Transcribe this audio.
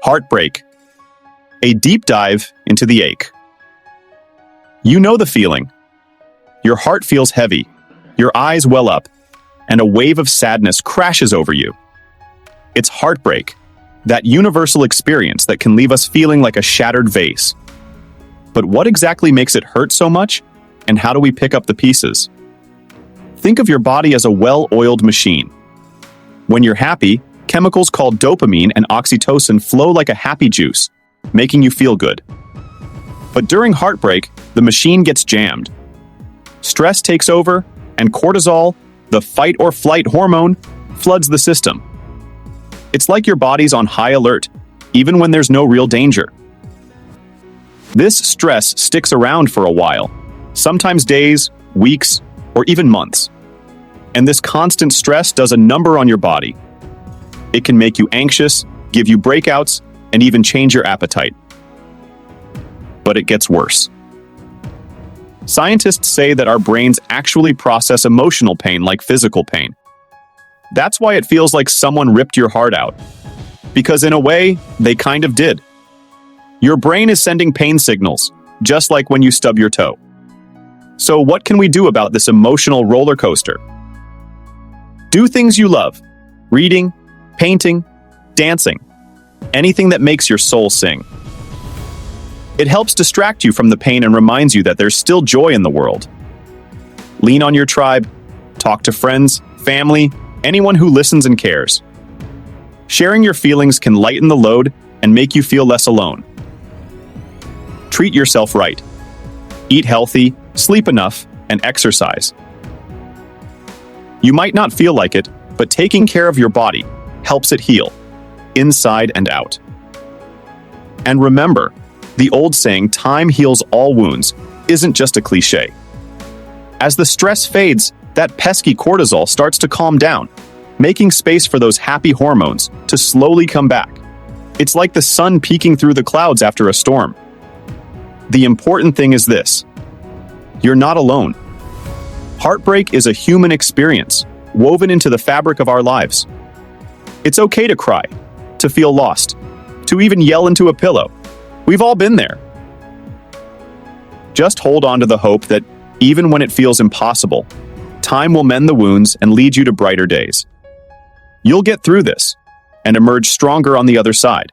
Heartbreak, a deep dive into the ache. You know the feeling. Your heart feels heavy, your eyes well up, and a wave of sadness crashes over you. It's heartbreak, that universal experience that can leave us feeling like a shattered vase. But what exactly makes it hurt so much, and how do we pick up the pieces? Think of your body as a well-oiled machine. When you're happy, chemicals called dopamine and oxytocin flow like a happy juice, making you feel good. But during heartbreak, the machine gets jammed. Stress takes over, and cortisol, the fight-or-flight hormone, floods the system. It's like your body's on high alert, even when there's no real danger. This stress sticks around for a while, sometimes days, weeks, or even months. And this constant stress does a number on your body. It can make you anxious, give you breakouts, and even change your appetite. But it gets worse. Scientists say that our brains actually process emotional pain like physical pain. That's why it feels like someone ripped your heart out. Because in a way, they kind of did. Your brain is sending pain signals, just like when you stub your toe. So what can we do about this emotional roller coaster? Do things you love. Reading, painting, dancing, anything that makes your soul sing. It helps distract you from the pain and reminds you that there's still joy in the world. Lean on your tribe, talk to friends, family, anyone who listens and cares. Sharing your feelings can lighten the load and make you feel less alone. Treat yourself right. Eat healthy, sleep enough, and exercise. You might not feel like it, but taking care of your body helps it heal, inside and out. And remember, the old saying, time heals all wounds, isn't just a cliche. As the stress fades, that pesky cortisol starts to calm down, making space for those happy hormones to slowly come back. It's like the sun peeking through the clouds after a storm. The important thing is this: you're not alone. Heartbreak is a human experience, woven into the fabric of our lives. It's okay to cry, to feel lost, to even yell into a pillow. We've all been there. Just hold on to the hope that, even when it feels impossible, time will mend the wounds and lead you to brighter days. You'll get through this and emerge stronger on the other side.